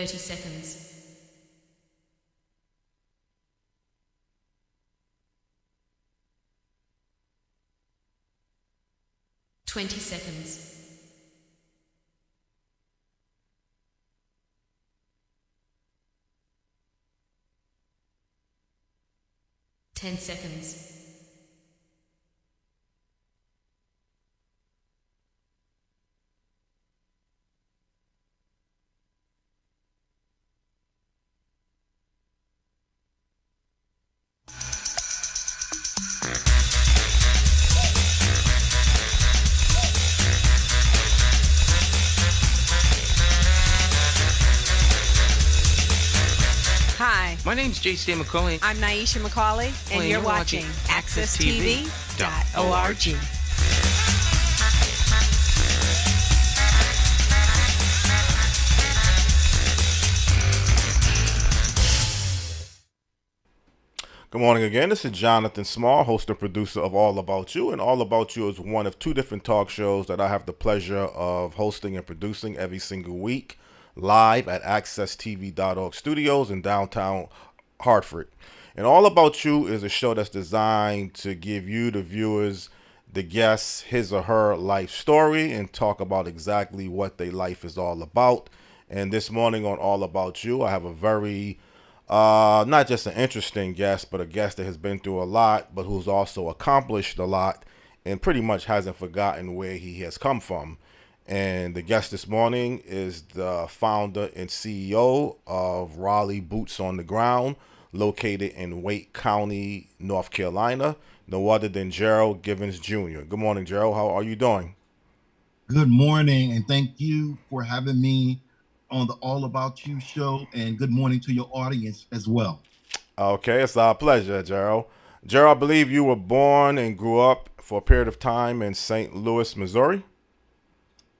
30 seconds. 20 seconds. 10 seconds. Hi. My name's J.C. McCauley. I'm Naisha McCauley, and you're watching AccessTV.org. Good morning again. This is Jonathan Small, host and producer of All About You. And All About You is one of two different talk shows that I have the pleasure of hosting and producing every single week live at AccessTV.org studios in downtown Hartford. And All About You is a show that's designed to give you, the viewers, the guests, his or her life story and talk about exactly what their life is all about. And this morning on All About You, I have a very not just an interesting guest, but a guest that has been through a lot, but who's also accomplished a lot and pretty much hasn't forgotten where he has come from. And the guest this morning is the founder and CEO of Raleigh Boots on the Ground, located in Wake County, North Carolina, no other than Gerald Givens Jr. Good morning, Gerald. How are you doing? Good morning, and thank you for having me on the All About You show, and good morning to your audience as well. Okay, it's our pleasure, Gerald. Gerald, I believe you were born and grew up for a period of time in St. Louis, Missouri?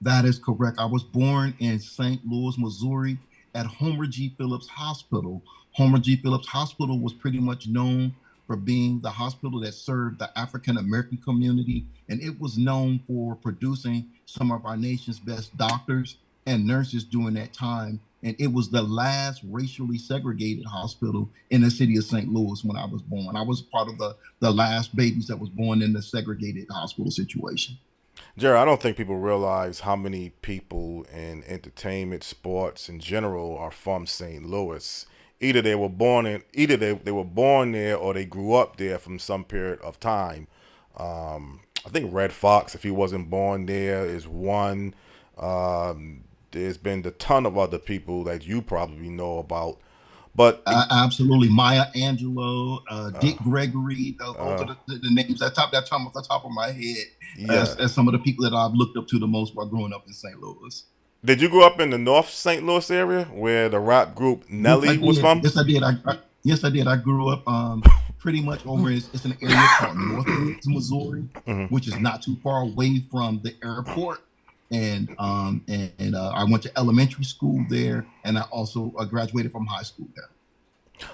That is correct. I was born in St. Louis, Missouri at Homer G. Phillips Hospital. Homer G. Phillips Hospital was pretty much known for being the hospital that served the African American community, and it was known for producing some of our nation's best doctors and nurses during that time. And it was the last racially segregated hospital in the city of St. Louis when I was born. I was part of the last babies that was born in the segregated hospital situation. Jared, I don't think people realize how many people in entertainment, sports in general are from St. Louis. Either they were born there or they grew up there from some period of time. I think Red Fox, if he wasn't born there, is one. There's been a ton of other people that you probably know about. But absolutely, Maya Angelou, Dick Gregory, those are the names that off the top of my head as some of the people that I've looked up to the most while growing up in St. Louis. Did you grow up in the North St. Louis area where the rap group Nelly was from? Yes, I did. Yes, I did. I grew up pretty much over. It's an area called North Missouri, which is not too far away from the airport. And I went to elementary school there, and I also graduated from high school there.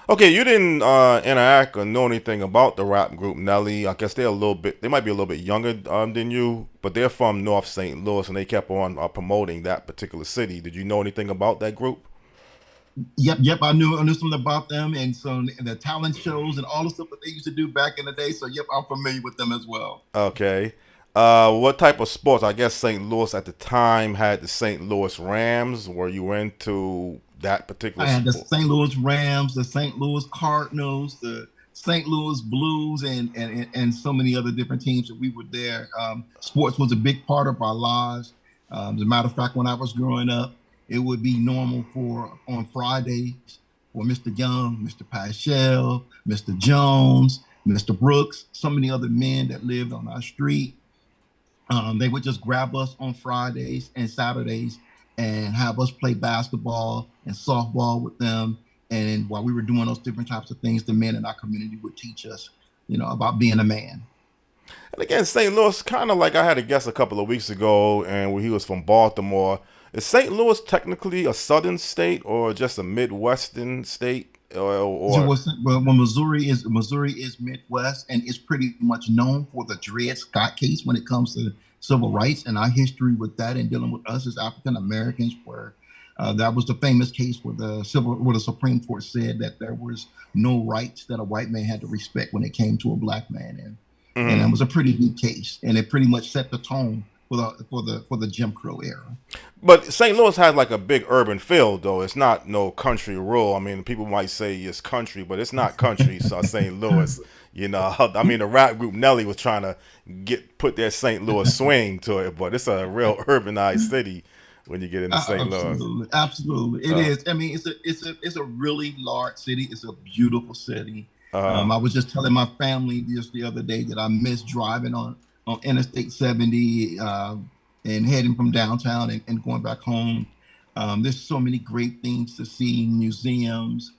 Okay, you didn't interact or know anything about the rap group Nelly. I guess they might be a little bit younger than you, but they're from North St. Louis, and they kept on promoting that particular city. Did you know anything about that group? Yep. I knew something about them, and so the talent shows and all the stuff that they used to do back in the day. So yep, I'm familiar with them as well. Okay. What type of sports? I guess St. Louis at the time had the St. Louis Rams. Were you into that particular sport? I had the St. Louis Rams, the St. Louis Cardinals, the St. Louis Blues, and so many other different teams that we were there. Sports was a big part of our lives. As a matter of fact, when I was growing up, it would be normal on Fridays for Mr. Young, Mr. Paschal, Mr. Jones, Mr. Brooks, so many other men that lived on our street. They would just grab us on Fridays and Saturdays and have us play basketball and softball with them. And while we were doing those different types of things, the men in our community would teach us, about being a man. And again, St. Louis, kind of like I had a guest a couple of weeks ago, and he was from Baltimore. Is St. Louis technically a southern state or just a Midwestern state? Well, Missouri is Midwest, and it's pretty much known for the Dred Scott case when it comes to civil rights and our history with that and dealing with us as African Americans, where That was the famous case where the Supreme Court said that there was no rights that a white man had to respect when it came to a black man, and it was a pretty big case, and it pretty much set the tone for the Jim Crow era. But St. Louis has like a big urban feel, though. It's not no country rural. I mean, people might say it's country, but it's not country. So St. Louis, I mean, the rap group Nelly was trying to put their St. Louis swing to it, but it's a real urbanized city when you get into St. Louis. Absolutely, it is. I mean, it's a really large city. It's a beautiful city. I was just telling my family just the other day that I miss driving on Interstate 70 and heading from downtown and going back home. There's so many great things to see, museums.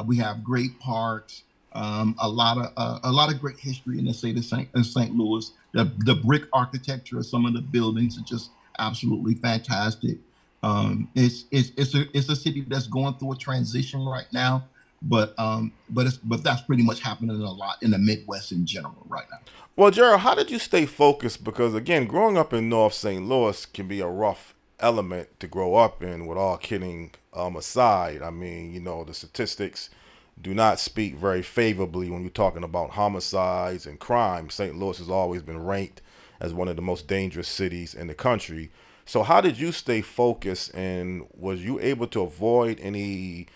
We have great parks, a lot of great history in the state of St. Louis. The brick architecture of some of the buildings are just absolutely fantastic. It's a city that's going through a transition right now, but that's pretty much happening a lot in the Midwest in general right now. Well, Gerald, how did you stay focused? Because again, growing up in North St. Louis can be a rough element to grow up in. With all kidding aside, I mean, the statistics do not speak very favorably when you're talking about homicides and crime. St. Louis has always been ranked as one of the most dangerous cities in the country. So how did you stay focused, and was you able to avoid any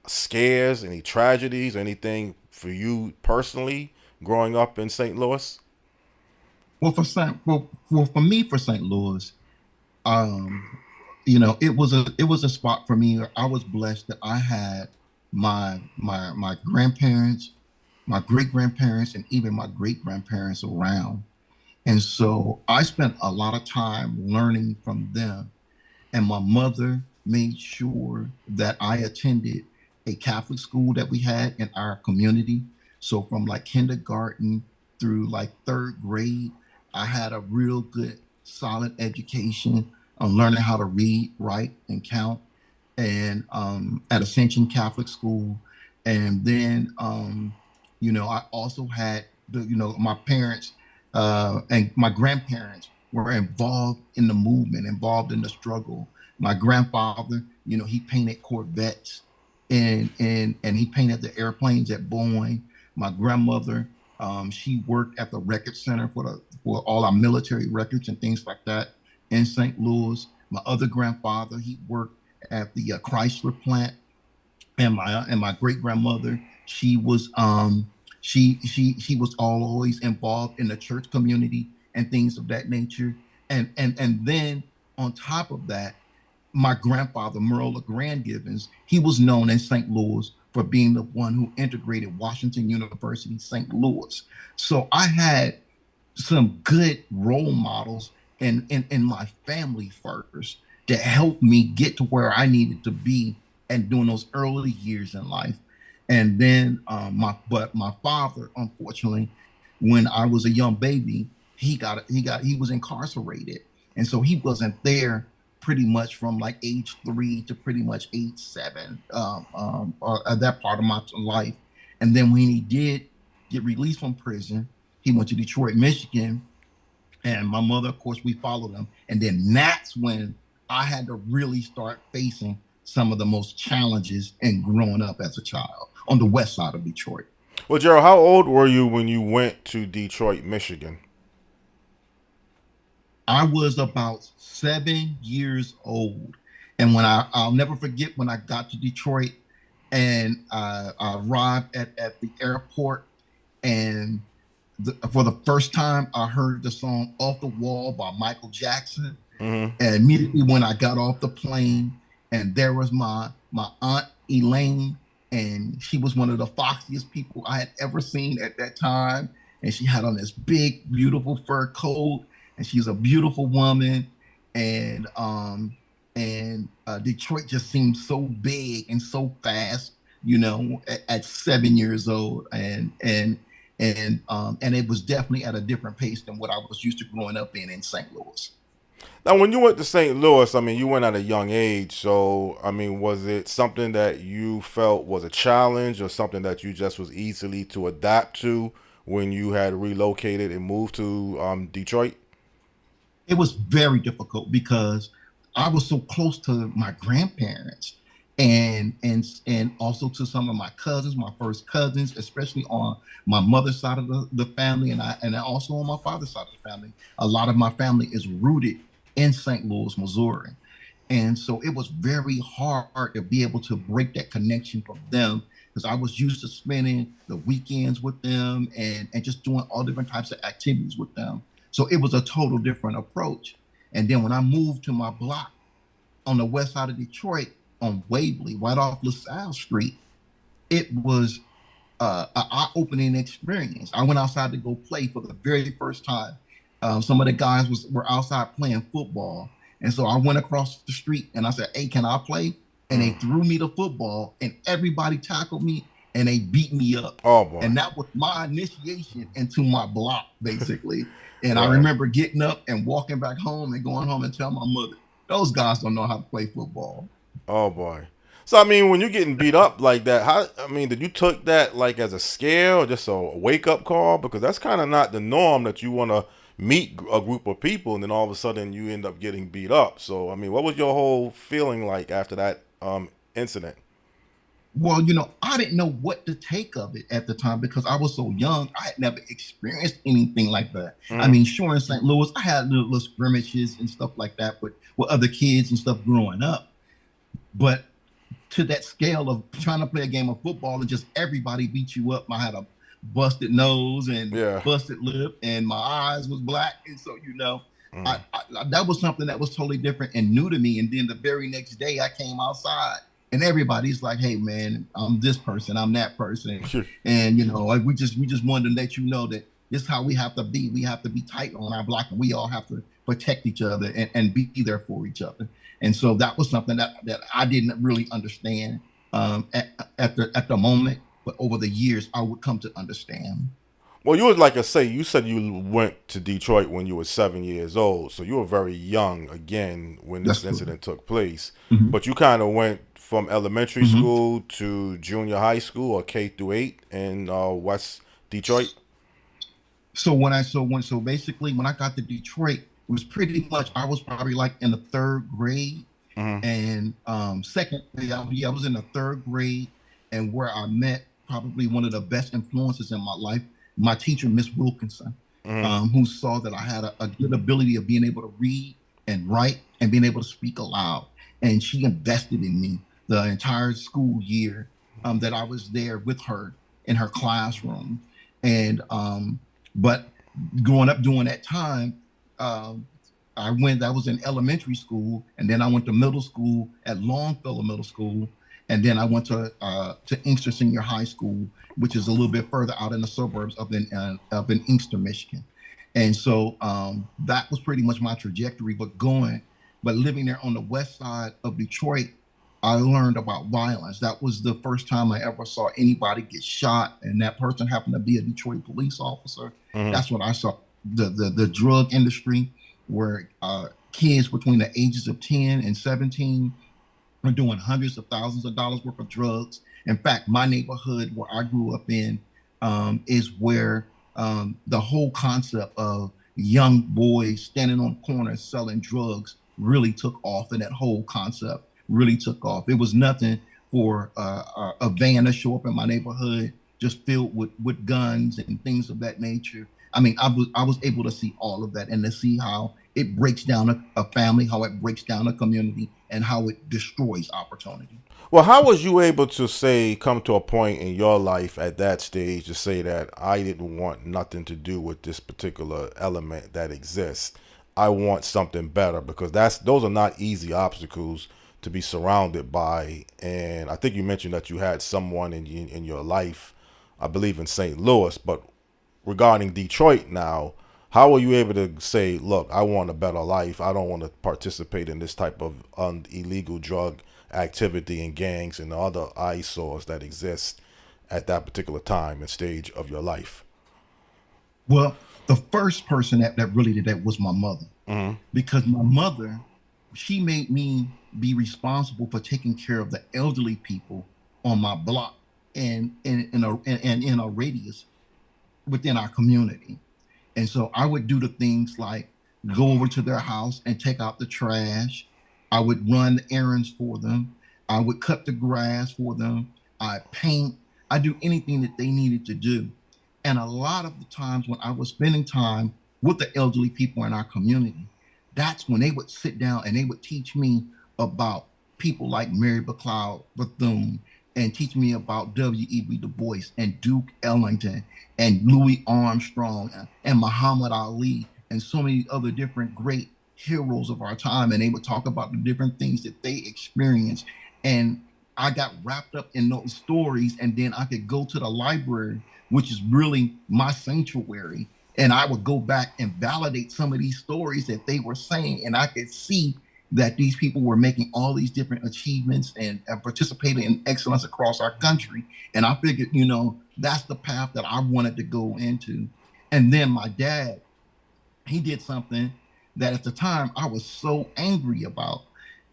scares, any tragedies, anything for you personally growing up in St. Louis? Well, for me, for St. Louis, it was a spot for me. I was blessed that I had my grandparents, my great grandparents, and even my great grandparents around, and so I spent a lot of time learning from them. And my mother made sure that I attended a Catholic school that we had in our community. So from like kindergarten through like third grade, I had a real good, solid education on learning how to read, write, and count, and at Ascension Catholic School. And then, I also had my parents and my grandparents were involved in the movement, involved in the struggle. My grandfather, he painted Corvettes and he painted the airplanes at Boeing. My grandmother, she worked at the record center for all our military records and things like that in St. Louis. My other grandfather, he worked at the Chrysler plant, and my great grandmother, she was she was always involved in the church community and things of that nature. And then on top of that, my grandfather, Merle LeGrand Givens, he was known in St. Louis for being the one who integrated Washington University, St. Louis. So I had some good role models in my family first that helped me get to where I needed to be and during those early years in life. And then my father, unfortunately, when I was a young baby, he was incarcerated. And so he wasn't there pretty much from like age 3 to pretty much age 7, at that part of my life. And then when he did get released from prison, he went to Detroit, Michigan. And my mother, of course, we followed him. And then that's when I had to really start facing some of the most challenges in growing up as a child on the west side of Detroit. Well, Gerald, how old were you when you went to Detroit, Michigan? I was about 7 years old. And I'll never forget when I got to Detroit and I arrived at the airport, and for the first time, I heard the song Off the Wall by Michael Jackson. And immediately when I got off the plane, and there was my aunt Elaine, and she was one of the foxiest people I had ever seen at that time. And she had on this big, beautiful fur coat, and she's a beautiful woman. And Detroit just seemed so big and so fast, at 7 years old. And it was definitely at a different pace than what I was used to growing up in St. Louis. Now, when you went to St. Louis, I mean, you went at a young age. So, I mean, was it something that you felt was a challenge, or something that you just was easily to adapt to when you had relocated and moved to Detroit? It was very difficult because I was so close to my grandparents and also to some of my cousins, my first cousins, especially on my mother's side of the family, and also on my father's side of the family. A lot of my family is rooted in St. Louis, Missouri. And so it was very hard to be able to break that connection from them because I was used to spending the weekends with them and just doing all different types of activities with them. So it was a total different approach. And then when I moved to my block on the west side of Detroit on Waverly, right off LaSalle Street, it was an eye-opening experience. I went outside to go play for the very first time. Some of the guys were outside playing football, and so I went across the street and I said, "Hey, can I play?" And they threw me the football, and everybody tackled me and they beat me up. Oh boy. And that was my initiation into my block, basically. And I Right. remember getting up and walking back home and going home and telling my mother, "Those guys don't know how to play football." Oh boy. So I mean, when you're getting beat up like that, how I mean, did you took that like as a scare or just a wake up call? Because that's kind of not the norm that you want to meet a group of people and then all of a sudden you end up getting beat up. So I mean, what was your whole feeling like after that incident? Well, I didn't know what to take of it at the time because I was so young. I had never experienced anything like that. I Mm-hmm. mean, sure, in St. Louis, I had little skirmishes and stuff like that, but with other kids and stuff growing up. But to that scale of trying to play a game of football and just everybody beat you up, I had a busted nose and Yeah. busted lip, and my eyes was black, and so Mm. that was something that was totally different and new to me. And then the very next day, I came outside, and everybody's like, "Hey, man, I'm this person, I'm that person," and like we just wanted to let you know that this is how we have to be. We have to be tight on our block, and we all have to protect each other and be there for each other. And so that was something that I didn't really understand at the moment, but over the years I would come to understand. Well, you was like I say, you said you went to Detroit when you were 7 years old, so you were very young again when That's this true. incident took place. Hmm. But you kind of went from elementary Hmm. school to junior high school or K through 8 in West Detroit. So basically when I got to Detroit, it was pretty much I was probably like in the third grade Mm-hmm. and second yeah, I was in the third grade, and where I met probably one of the best influences in my life, my teacher, Miss Wilkinson, Mm-hmm. who saw that I had a good ability of being able to read and write and being able to speak aloud. And she invested in me the entire school year that I was there with her in her classroom. And but growing up during that time, um, I was in elementary school, and then I went to middle school at Longfellow Middle School, and then I went to Inkster Senior High School, which is a little bit further out in the suburbs up in Inkster, Michigan. And so that was pretty much my trajectory. But living there on the west side of Detroit, I learned about violence. That was the first time I ever saw anybody get shot, and that person happened to be a Detroit police officer. Mm-hmm. That's what I saw. The drug industry, where kids between the ages of 10 and 17 are doing hundreds of thousands of dollars worth of drugs. In fact, my neighborhood where I grew up in is where the whole concept of young boys standing on corners selling drugs really took off, and that whole concept really took off. It was nothing for a van to show up in my neighborhood just filled with guns and things of that nature. I mean, I was able to see all of that and to see how it breaks down a family, how it breaks down a community, and how it destroys opportunity. Well, how was you able to say, come to a point in your life at that stage to say that I didn't want nothing to do with this particular element that exists? I want something better because those are not easy obstacles to be surrounded by. And I think you mentioned that you had someone in your life, I believe in St. Louis, but regarding Detroit now, how were you able to say, look, I want a better life. I don't want to participate in this type of illegal drug activity and gangs and the other eyesores that exist at that particular time and stage of your life? Well, the first person that really did that was my mother, Mm-hmm. because my mother, she made me be responsible for taking care of the elderly people on my block and in a radius within our community. And so I would do the things like go over to their house and take out the trash, I would run errands for them. I would cut the grass for them. I paint. I do anything that they needed to do. And a lot of the times when I was spending time with the elderly people in our community, that's when they would sit down and they would teach me about people like Mary McLeod Bethune and teach me about W.E.B. Du Bois and Duke Ellington and Louis Armstrong and Muhammad Ali and so many other different great heroes of our time. And they would talk about the different things that they experienced. And I got wrapped up in those stories. And then I could go to the library, which is really my sanctuary. And I would go back and validate some of these stories that they were saying. And I could see that these people were making all these different achievements and participating in excellence across our country. And I figured, that's the path that I wanted to go into. And then my dad, he did something that at the time I was so angry about.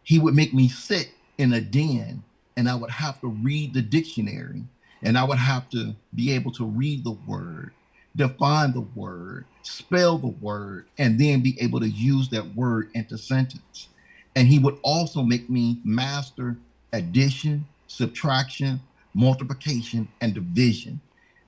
He would make me sit in a den and I would have to read the dictionary and I would have to be able to read the word, define the word, spell the word, and then be able to use that word into sentence. And he would also make me master addition, subtraction, multiplication, and division.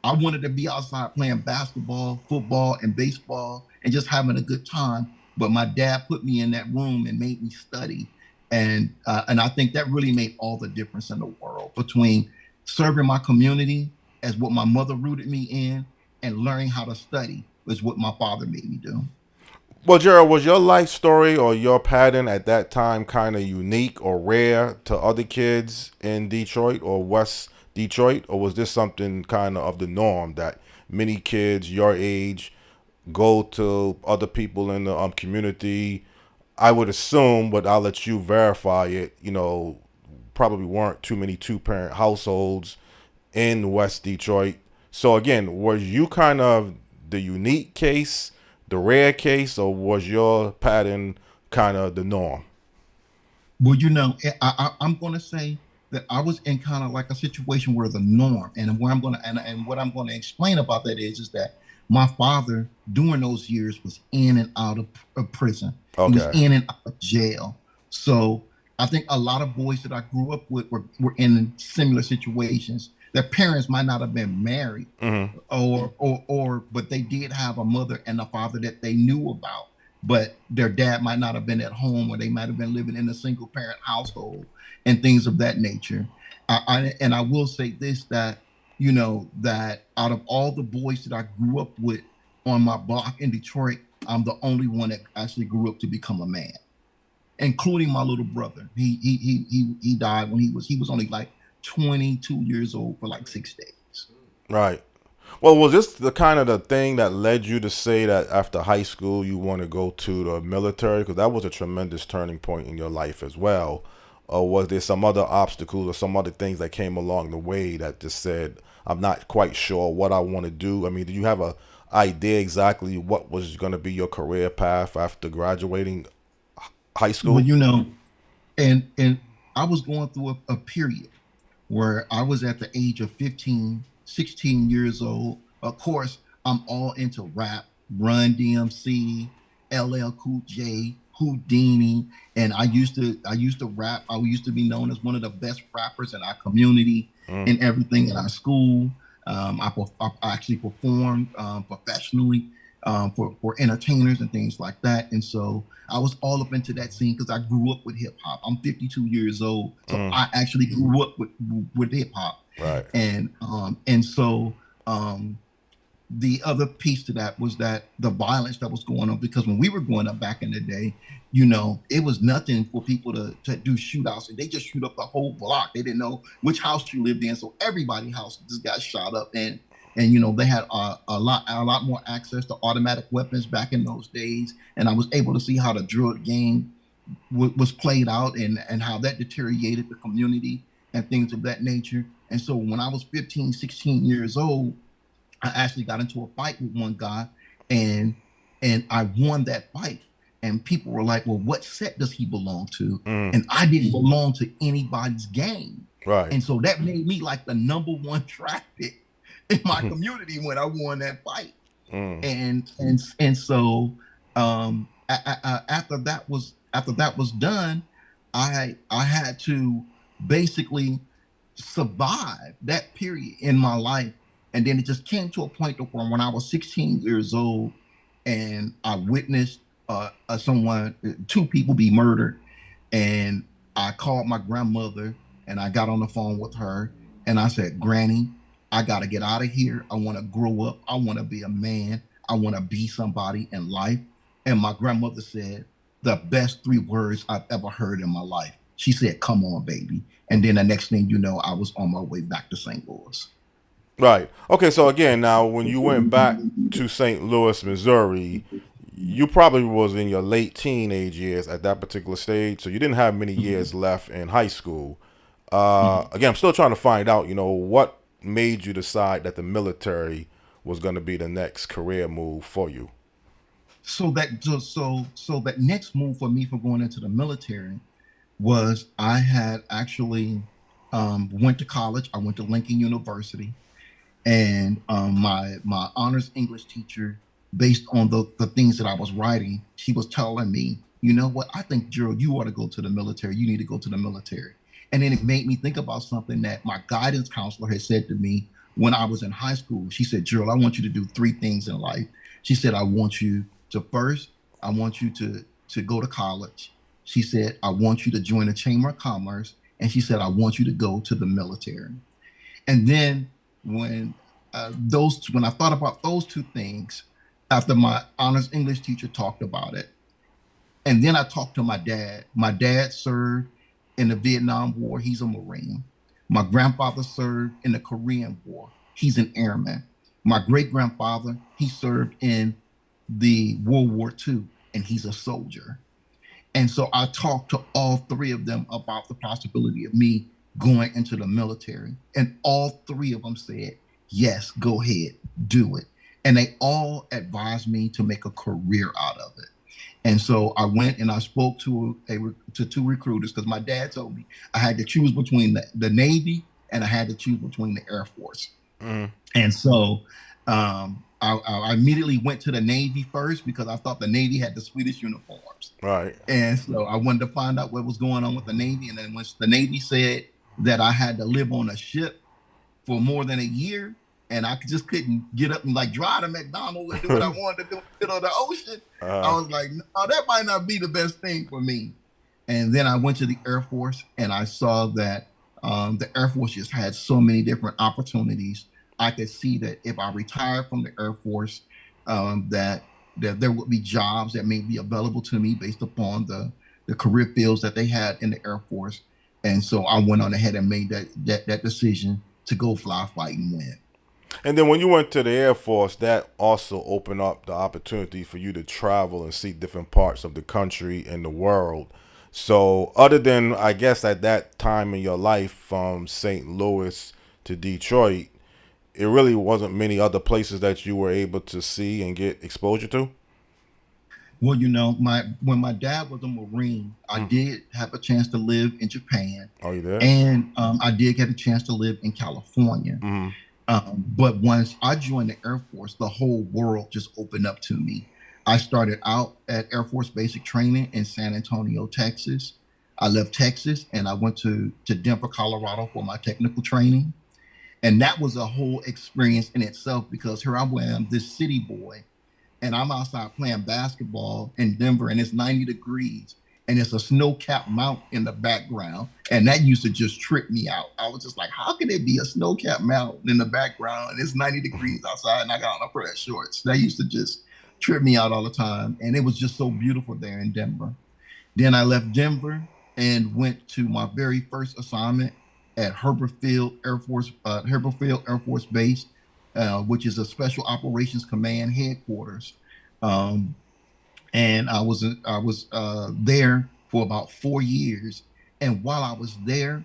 I wanted to be outside playing basketball, football, and baseball and just having a good time. But my dad put me in that room and made me study. And I think that really made all the difference in the world between serving my community as what my mother rooted me in and learning how to study was what my father made me do. Well, Gerald, was your life story or your pattern at that time kind of unique or rare to other kids in Detroit or West Detroit, or was this something kind of the norm that many kids your age go to other people in the community? I would assume, but I'll let you verify it. Probably weren't too many two-parent households in West Detroit. So again, was you kind of the unique case, the rare case, or was your pattern kind of the norm? Well, I'm going to say that I was in kind of like a situation where the norm, and where I'm going to, and what I'm going to explain about that is that my father during those years was in and out of prison. He was Okay. in and out of jail. So I think a lot of boys that I grew up with were in similar situations. Their parents might not have been married, Mm-hmm. but they did have a mother and a father that they knew about. But their dad might not have been at home, or they might have been living in a single parent household and things of that nature. And I will say this, that that out of all the boys that I grew up with on my block in Detroit, I'm the only one that actually grew up to become a man, including my little brother. He died when he was only like 22 years old for like 6 days. Right. Well, was this the kind of the thing that led you to say that after high school you want to go to the military? Because that was a tremendous turning point in your life as well. Or was there some other obstacles or some other things that came along the way that just said, I'm not quite sure what I want to do? I mean, do you have a idea exactly what was going to be your career path after graduating high Well, school? and I was going through a period where I was at the age of 15, 16 years old. Of course, I'm all into rap, Run DMC, LL Cool J, Houdini, and I used to rap. I used to be known as one of the best rappers in our community Mm. and everything in our school. I actually performed professionally for entertainers and things like that. And so I was all up into that scene because I grew up with hip hop. I'm 52 years old, so Mm. I actually grew up with hip hop. Right. And the other piece to that was that the violence that was going on, because when we were growing up back in the day, it was nothing for people to do shootouts, and they just shoot up the whole block. They didn't know which house you lived in, so everybody's house just got shot up. And they had a lot more access to automatic weapons back in those days, and I was able to see how the drug game was played out, and how that deteriorated the community and things of that nature. And so when I was 15, 16 years old, I actually got into a fight with one guy, and I won that fight. And people were like, "Well, what set does he belong to?" Mm. And I didn't belong to anybody's gang, Right. and so that made me like the number one draft pick in my community when I won that fight. Mm. And so after that was done, I had to basically survive that period in my life. And then it just came to a point to where when I was 16 years old and I witnessed two people be murdered, and I called my grandmother and I got on the phone with her and I said, Granny, I got to get out of here. I want to grow up. I want to be a man. I want to be somebody in life. And my grandmother said the best three words I've ever heard in my life. She said, come on, baby. And then the next thing you know, I was on my way back to St. Louis. Right. Okay. So again, now when you went back to St. Louis, Missouri, you probably was in your late teenage years at that particular stage, so you didn't have many years left in high school. Again, I'm still trying to find out, what made you decide that the military was going to be the next career move for you. So that next move for me for going into the military was I had actually went to college. I went to Lincoln University, and my honors English teacher, based on the things that I was writing, she was telling me, you know what, I think, Gerald, you ought to go to the military. You need to go to the military. And then it made me think about something that my guidance counselor had said to me when I was in high school. She said, Gerald, I want you to do three things in life. She said, I want you to first, I want you to go to college. She said, I want you to join the Chamber of Commerce. And she said, I want you to go to the military. And then when when I thought about those two things, after my honors English teacher talked about it, and then I talked to my dad. My dad served in the Vietnam War. He's a Marine. My grandfather served in the Korean War. He's an airman. My great grandfather, he served in the World War II, and he's a soldier. And so I talked to all three of them about the possibility of me going into the military. And all three of them said, yes, go ahead, do it. And they all advised me to make a career out of it. And so I went and I spoke to two recruiters, because my dad told me I had to choose between the Navy and I had to choose between the Air Force. And so I immediately went to the Navy first because I thought the Navy had the sweetest uniforms. Right. And so I wanted to find out what was going on with the Navy. And then once the Navy said that I had to live on a ship for more than a year, and I just couldn't get up and like drive to McDonald's and do what I wanted to do in the middle of the ocean, I was like, no, that might not be the best thing for me. And then I went to the Air Force and I saw that the Air Force just had so many different opportunities. I could see that if I retired from the Air Force, that there would be jobs that may be available to me based upon the career fields that they had in the Air Force. And so I went on ahead and made that decision to go fly, fight, and win. And then when you went to the Air Force, that also opened up the opportunity for you to travel and see different parts of the country and the world. So other than, I guess, at that time in your life from St. Louis to Detroit, it really wasn't many other places that you were able to see and get exposure to? Well, when my dad was a Marine, I did have a chance to live in Japan. Oh, you did? And I did get a chance to live in California. But once I joined the Air Force, the whole world just opened up to me. I started out at Air Force Basic Training in San Antonio, Texas. I left Texas and I went to Denver, Colorado for my technical training. And that was a whole experience in itself, because here I am, this city boy, and I'm outside playing basketball in Denver and it's 90 degrees and it's a snow-capped mountain in the background. And that used to just trip me out. I was just like, how can it be a snow-capped mountain in the background and it's 90 degrees outside and I got on a pair of shorts? That used to just trip me out all the time. And it was just so beautiful there in Denver. Then I left Denver and went to my very first assignment at Hurlburt Field Air Force Base, which is a Special Operations Command headquarters. And I was there for about 4 years. And while I was there,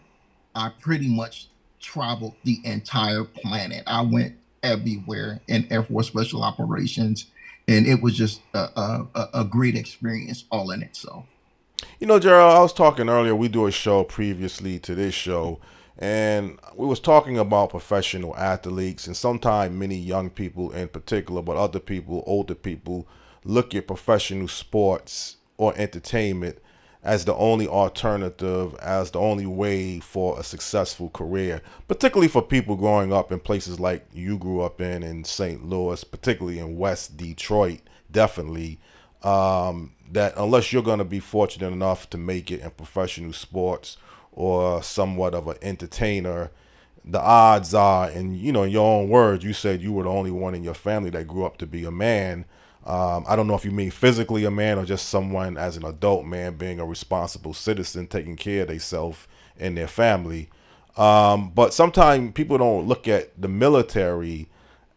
I pretty much traveled the entire planet. I went everywhere in Air Force Special Operations, and it was just a great experience all in itself. Gerald, I was talking earlier, we do a show previously to this show, and we was talking about professional athletes, and sometimes many young people in particular, but other people, older people, look at professional sports or entertainment as the only alternative, as the only way for a successful career, particularly for people growing up in places like you grew up in St. Louis, particularly in West Detroit, definitely, that unless you're going to be fortunate enough to make it in professional sports or somewhat of an entertainer, the odds are, and you know, in your own words, you said you were the only one in your family that grew up to be a man. I don't know if you mean physically a man or just someone as an adult man being a responsible citizen, taking care of themselves and their family. But sometimes people don't look at the military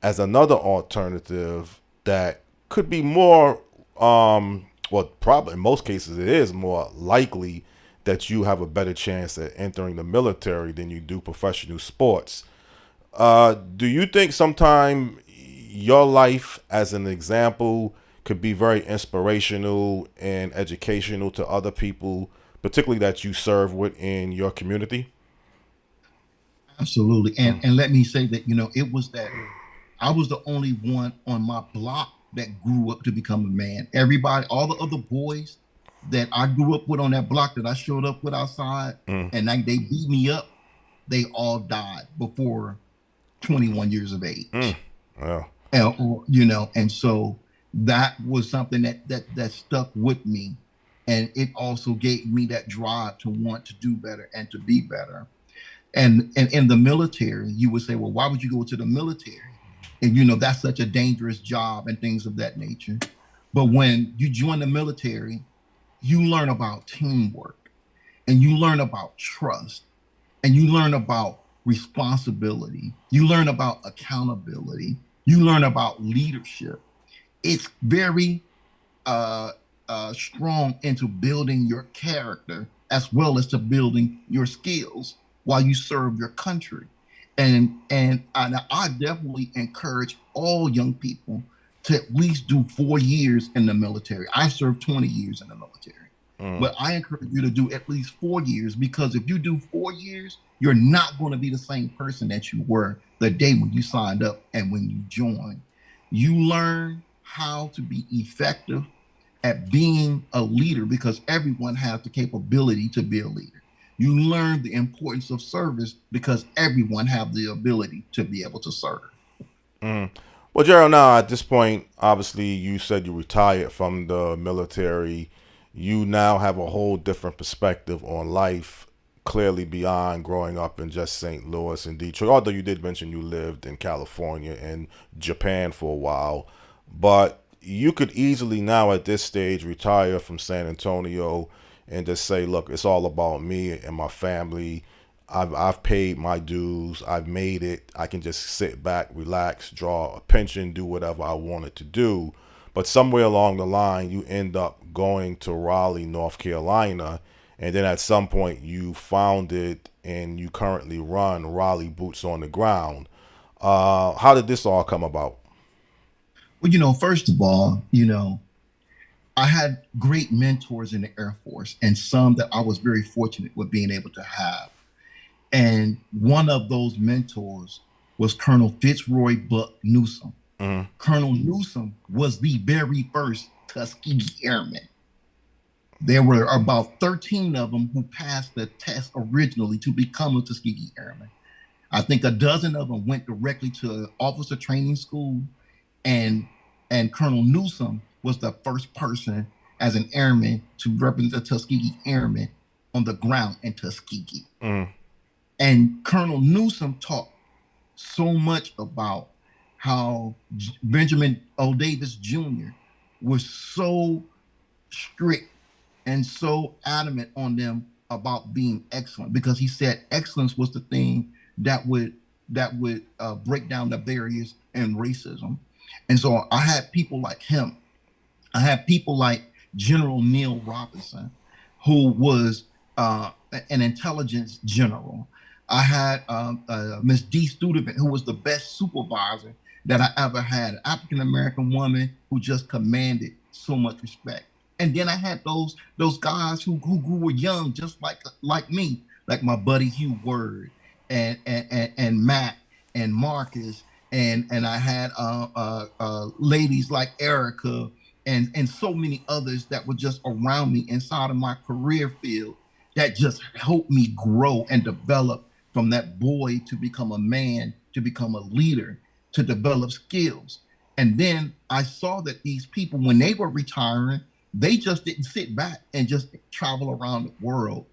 as another alternative that could be more, well, probably in most cases it is more likely that you have a better chance at entering the military than you do professional sports. Do you think sometime your life as an example could be very inspirational and educational to other people, particularly that you serve with in your community? Absolutely. And let me say that, it was that I was the only one on my block that grew up to become a man. Everybody, all the other boys that I grew up with on that block that I showed up with outside, and like they beat me up, they all died before 21 years of age. Well, And so that was something that stuck with me. And it also gave me that drive to want to do better and to be better. And in the military, you would say, well, why would you go to the military? And that's such a dangerous job and things of that nature. But when you join the military, you learn about teamwork, and you learn about trust, and you learn about responsibility. You learn about accountability. You learn about leadership. It's very strong into building your character as well as to building your skills while you serve your country. And I definitely encourage all young people to at least do 4 years in the military. I served 20 years in the military. But I encourage you to do at least 4 years, because if you do 4 years, you're not going to be the same person that you were the day when you signed up and when you joined. You learn how to be effective at being a leader, because everyone has the capability to be a leader. You learn the importance of service because everyone have the ability to be able to serve. well, Gerald, now at this point, obviously, you said you retired from the military. You now have a whole different perspective on life, clearly beyond growing up in just St. Louis and Detroit. Although you did mention you lived in California and Japan for a while, but you could easily now at this stage retire from San Antonio and just say, look, it's all about me and my family. I've paid my dues. I've made it. I can just sit back, relax, draw a pension, do whatever I wanted to do. But somewhere along the line, you end up going to Raleigh, North Carolina, and then at some point you founded and you currently run Raleigh Boots on the Ground. How did this all come about? Well, first of all, I had great mentors in the Air Force, and some that I was very fortunate with being able to have. And one of those mentors was Colonel Fitzroy Buck Newsom. Colonel Newsom was the very first Tuskegee Airman. There were about 13 of them who passed the test originally to become a Tuskegee Airman. I think a dozen of them went directly to officer training school, and Colonel Newsom was the first person as an airman to represent the Tuskegee Airmen on the ground in Tuskegee. And Colonel Newsom taught so much about how Benjamin O. Davis Jr. was so strict and so adamant on them about being excellent, because he said excellence was the thing that would break down the barriers and racism. And so I had people like him. I had people like General Neil Robinson, who was an intelligence general. I had Miss Dee Studevant, who was the best supervisor that I ever had, an African-American woman who just commanded so much respect. And then I had those guys who were young, just like me, like my buddy Hugh Word and Matt and Marcus, and I had ladies like Erica and so many others that were just around me inside of my career field that just helped me grow and develop from that boy to become a man, to become a leader, to develop skills. And then I saw that these people, when they were retiring, they just didn't sit back and just travel around the world.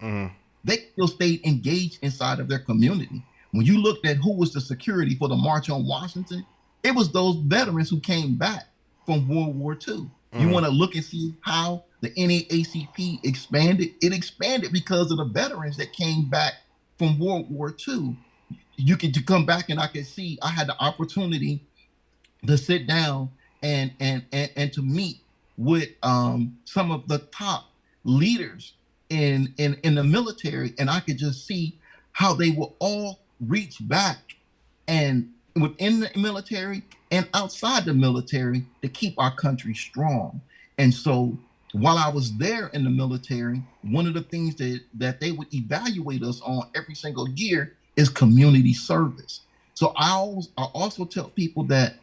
They still stayed engaged inside of their community. When you looked at who was the security for the March on Washington, it was those veterans who came back from World War II. You want to look and see how the NAACP expanded? It expanded because of the veterans that came back from World War II. You could come back and I could see I had the opportunity to sit down and to meet with some of the top leaders in the military, and I could just see how they will all reach back and within the military and outside the military to keep our country strong. And so while I was there in the military, one of the things that they would evaluate us on every single year is community service. So I also tell people that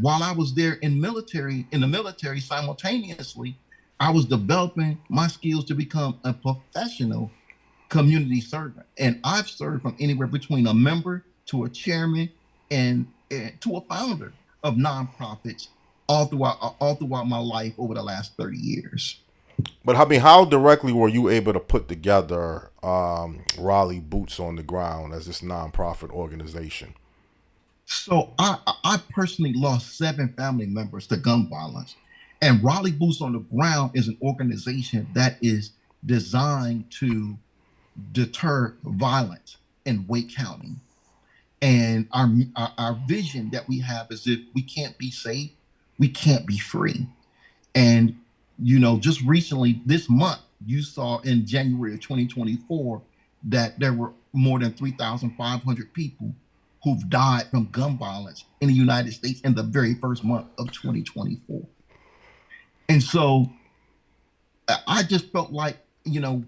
while I was there in the military simultaneously, I was developing my skills to become a professional community servant. And I've served from anywhere between a member to a chairman and to a founder of nonprofits all throughout my life over the last 30 years. But I mean, how directly were you able to put together Raleigh Boots on the Ground as this nonprofit organization? So I personally lost 7 family members to gun violence. And Raleigh Boots on the Ground is an organization that is designed to deter violence in Wake County. And our vision that we have is if we can't be safe, we can't be free. And, just recently, this month, you saw in January of 2024 that there were more than 3,500 people who've died from gun violence in the United States in the very first month of 2024. And so I just felt like,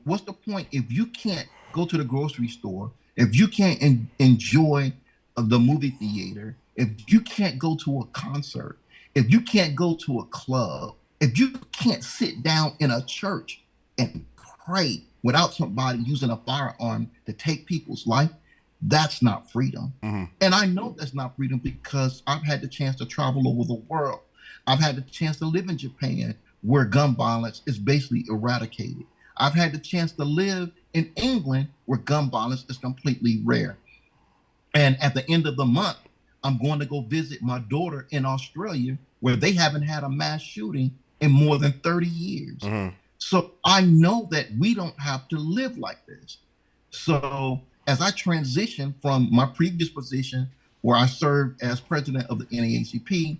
what's the point if you can't go to the grocery store, if you can't enjoy the movie theater, if you can't go to a concert, if you can't go to a club, if you can't sit down in a church and pray without somebody using a firearm to take people's life, that's not freedom. And I know that's not freedom because I've had the chance to travel over the world. I've had the chance to live in Japan, where gun violence is basically eradicated. I've had the chance to live in England, where gun violence is completely rare. And at the end of the month, I'm going to go visit my daughter in Australia, where they haven't had a mass shooting in more than 30 years. So I know that we don't have to live like this. So as I transition from my previous position, where I served as president of the NAACP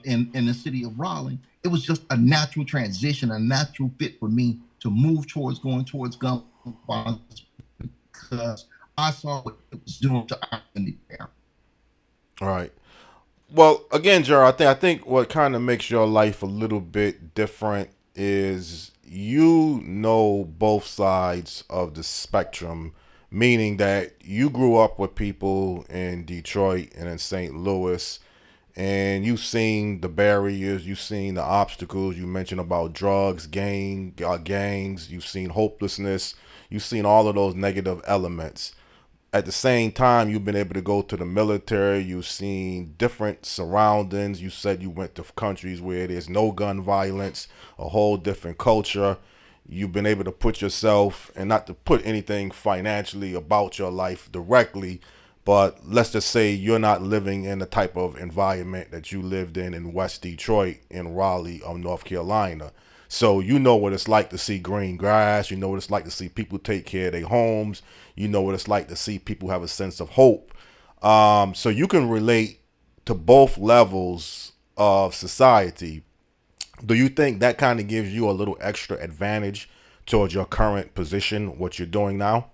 in the city of Raleigh, it was just a natural transition, a natural fit for me to move towards gun violence because I saw what it was doing to our community there. All right. Well, again, Gerald, I think what kind of makes your life a little bit different is you know both sides of the spectrum, meaning that you grew up with people in Detroit and in St. Louis, and you've seen the barriers, you've seen the obstacles. You mentioned about drugs, gangs, you've seen hopelessness, you've seen all of those negative elements. At the same time, you've been able to go to the military. You've seen different surroundings. You said you went to countries where there's no gun violence, a whole different culture. You've been able to put yourself, and not to put anything financially about your life directly, but let's just say you're not living in the type of environment that you lived in West Detroit, in Raleigh, North Carolina. So you know what it's like to see green grass. You know what it's like to see people take care of their homes. You know what it's like to see people have a sense of hope. So you can relate to both levels of society. Do you think that kind of gives you a little extra advantage towards your current position, what you're doing now?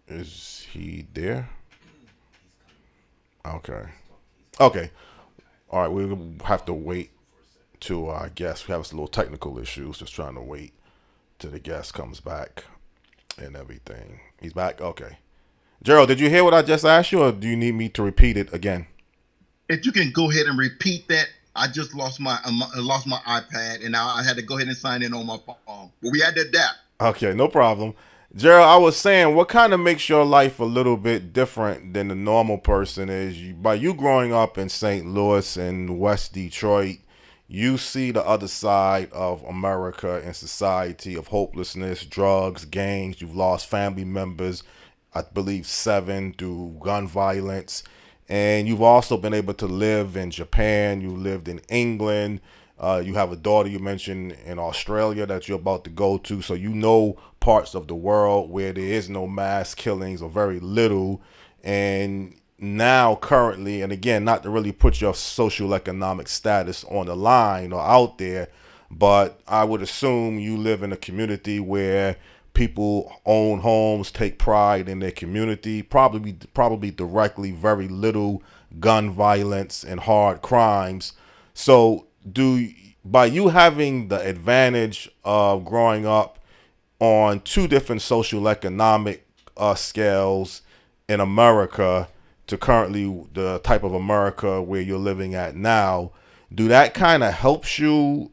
Is he there? Okay. Okay. All right. We'll have to wait to our guest. We have some little technical issues. Just trying to wait till the guest comes back and everything. He's back? Okay. Gerald, did you hear what I just asked you, or do you need me to repeat it again? If you can go ahead and repeat that, I just lost my iPad, and now I had to go ahead and sign in on my phone. But we had to adapt. Okay, no problem. Gerald, I was saying, what kind of makes your life a little bit different than the normal person is? By you growing up in St. Louis and West Detroit, you see the other side of America and society of hopelessness, drugs, gangs. You've lost family members, I believe 7 through gun violence. And you've also been able to live in Japan. You lived in England. You have a daughter you mentioned in Australia that you're about to go to. So you know parts of the world where there is no mass killings or very little. And now currently, and again, not to really put your social economic status on the line or out there, but I would assume you live in a community where people own homes, take pride in their community, probably directly very little gun violence and hard crimes. So by you having the advantage of growing up on 2 different social economic scales in America to currently the type of America where you're living at now, do that kind of helps you,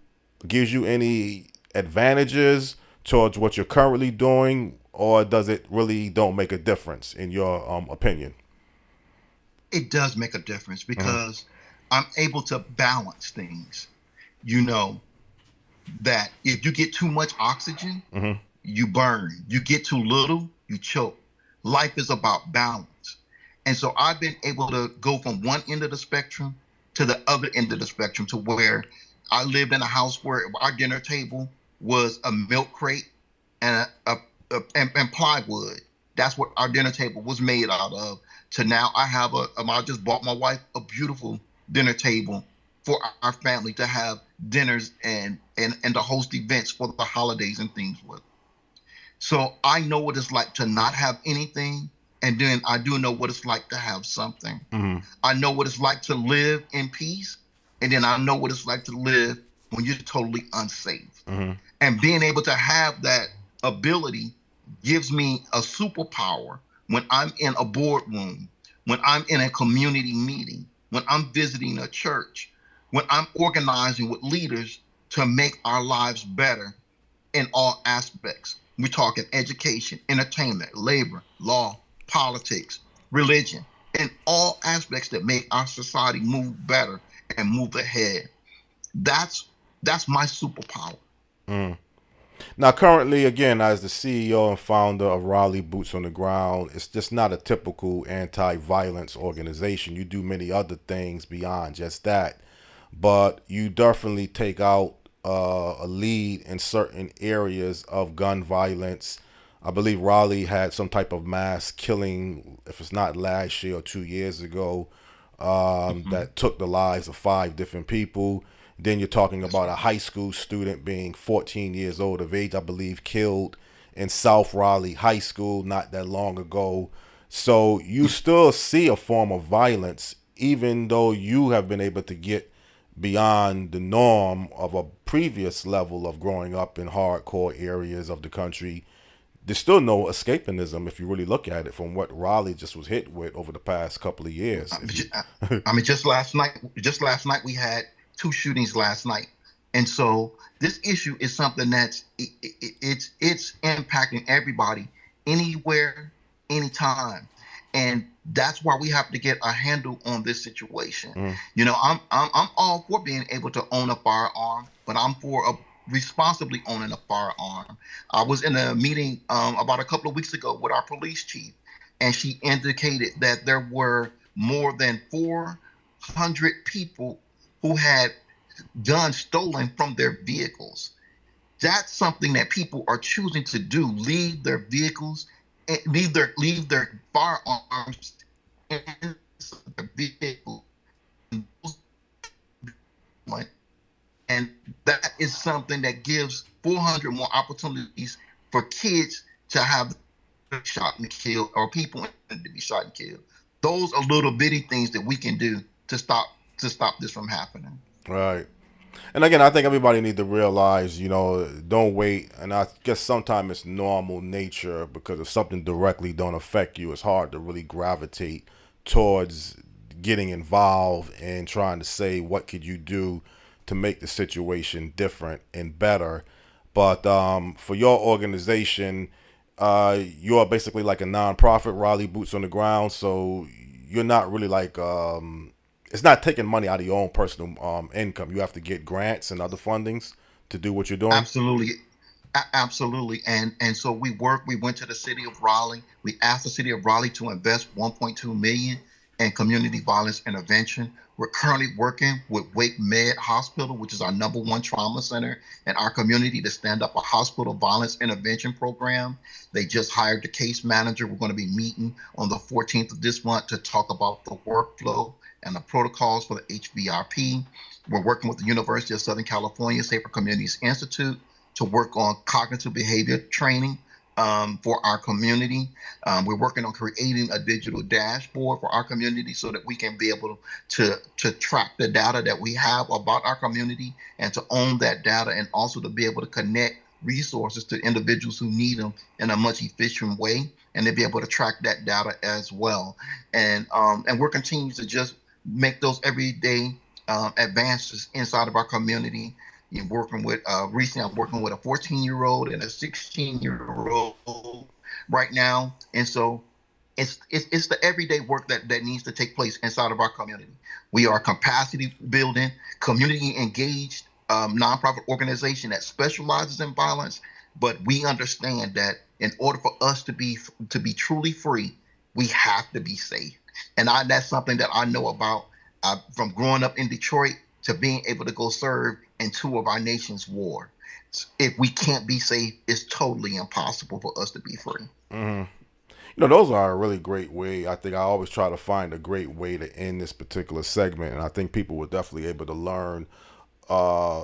gives you any advantages towards what you're currently doing, or does it really don't make a difference in your opinion? It does make a difference because I'm able to balance things. You know that if you get too much oxygen, you burn. You get too little, you choke. Life is about balance. And so I've been able to go from one end of the spectrum to the other end of the spectrum, to where I lived in a house where our dinner table was a milk crate and and plywood. That's what our dinner table was made out of. To now I just bought my wife a beautiful dinner table for our family to have dinners and to host events for the holidays and things with. So I know what it's like to not have anything, and then I do know what it's like to have something. I know what it's like to live in peace, and then I know what it's like to live when you're totally unsafe. And being able to have that ability gives me a superpower when I'm in a boardroom, when I'm in a community meeting, when I'm visiting a church, when I'm organizing with leaders to make our lives better in all aspects. We're talking education, entertainment, labor, law, politics, religion, in all aspects that make our society move better and move ahead. That's my superpower. Now, currently, again, as the CEO and founder of Raleigh Boots on the Ground, it's just not a typical anti-violence organization. You do many other things beyond just that, but you definitely take out a lead in certain areas of gun violence. I believe Raleigh had some type of mass killing, if it's not last year or 2 years ago, that took the lives of 5 different people. Then you're talking about a high school student being 14 years old of age, I believe, killed in South Raleigh High School not that long ago. So you still see a form of violence, even though you have been able to get beyond the norm of a previous level of growing up in hardcore areas of the country. There's still no escapism if you really look at it from what Raleigh just was hit with over the past couple of years. I mean, just last night we had 2 shootings last night, and so this issue is something that's it's impacting everybody, anywhere, anytime, and that's why we have to get a handle on this situation. You know, I'm all for being able to own a firearm, but I'm for responsibly owning a firearm. I was in a meeting about a couple of weeks ago with our police chief, and she indicated that there were more than 400 people who had guns stolen from their vehicles. That's something that people are choosing to do: leave their vehicles, leave their firearms in their vehicle. And that is something that gives 400 more opportunities for kids to have shot and killed, or people to be shot and killed. Those are little bitty things that we can do to stop this from happening. Right. And again, I think everybody need to realize, don't wait. And I guess sometimes it's normal nature because if something directly don't affect you, it's hard to really gravitate towards getting involved and trying to say what could you do to make the situation different and better. But for your organization, you're basically like a nonprofit, Raleigh Boots on the Ground. So you're not really like it's not taking money out of your own personal income. You have to get grants and other fundings to do what you're doing. Absolutely. Absolutely. And so we went to the city of Raleigh. We asked the city of Raleigh to invest 1.2 million in community violence intervention. We're currently working with Wake Med Hospital, which is our number one trauma center in our community, to stand up a hospital violence intervention program. They just hired the case manager. We're going to be meeting on the 14th of this month to talk about the workflow and the protocols for the HVRP. We're working with the University of Southern California Safer Communities Institute to work on cognitive behavior training for our community. We're working on creating a digital dashboard for our community so that we can be able to track the data that we have about our community and to own that data, and also to be able to connect resources to individuals who need them in a much efficient way, and to be able to track that data as well. And we're continuing to just make those everyday advances inside of our community. Working with recently, I'm working with a 14-year-old and a 16-year-old right now, and so it's the everyday work that needs to take place inside of our community. We are a capacity building, community engaged nonprofit organization that specializes in violence, but we understand that in order for us to be truly free, we have to be safe, and that's something that I know about from growing up in Detroit to being able to go serve in two of our nation's war. If we can't be safe, it's totally impossible for us to be free. Mm-hmm. Those are a really great way. I think I always try to find a great way to end this particular segment, and I think people were definitely able to learn uh,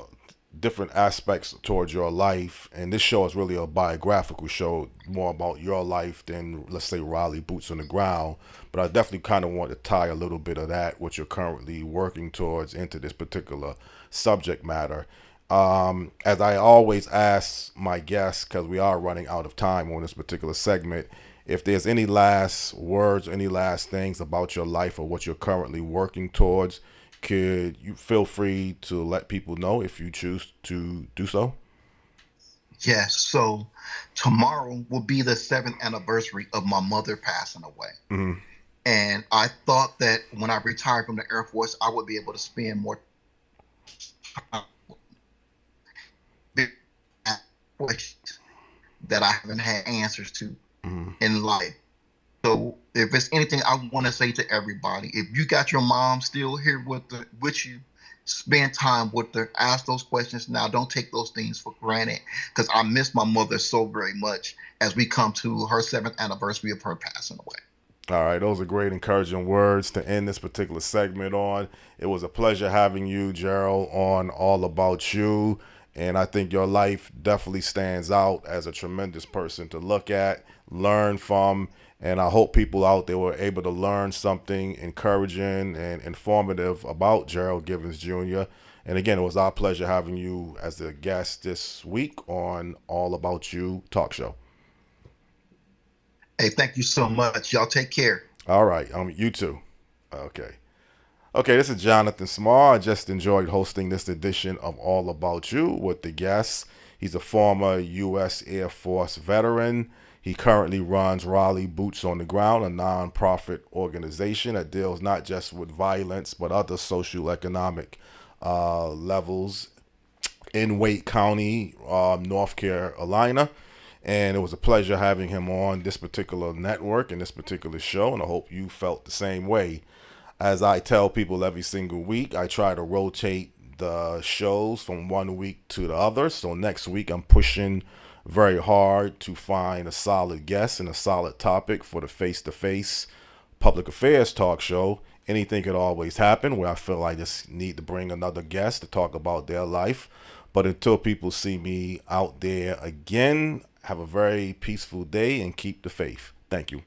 different aspects towards your life. And this show is really a biographical show, more about your life than, let's say, Raleigh Boots on the Ground. But I definitely kind of want to tie a little bit of that, what you're currently working towards, into this particular subject matter. As I always ask my guests, because we are running out of time on this particular segment, if there's any last words, any last things about your life or what you're currently working towards, could you feel free to let people know if you choose to do so? Yes. So tomorrow will be the 7th anniversary of my mother passing away. Mm-hmm. And I thought that when I retired from the Air Force, I would be able to spend more time with questions that I haven't had answers to in life. So if there's anything I want to say to everybody, if you got your mom still here with you, spend time with her, ask those questions now. Don't take those things for granted, because I miss my mother so very much as we come to her 7th anniversary of her passing away. All right, those are great encouraging words to end this particular segment on. It was a pleasure having you, Gerald, on All About You. And I think your life definitely stands out as a tremendous person to look at, learn from. And I hope people out there were able to learn something encouraging and informative about Gerald Givens Jr. And again, it was our pleasure having you as a guest this week on All About You Talk Show. Hey, thank you so much. Y'all take care. All right. You too. Okay. Okay, this is Jonathan Small. I just enjoyed hosting this edition of All About You with the guest. He's a former U.S. Air Force veteran. He currently runs Raleigh Boots on the Ground, a nonprofit organization that deals not just with violence, but other socioeconomic levels in Wake County, North Carolina. And it was a pleasure having him on this particular network and this particular show, and I hope you felt the same way. As I tell people every single week, I try to rotate the shows from one week to the other. So next week, I'm pushing very hard to find a solid guest and a solid topic for the face-to-face public affairs talk show. Anything could always happen where I feel I just need to bring another guest to talk about their life. But until people see me out there again, have a very peaceful day and keep the faith. Thank you.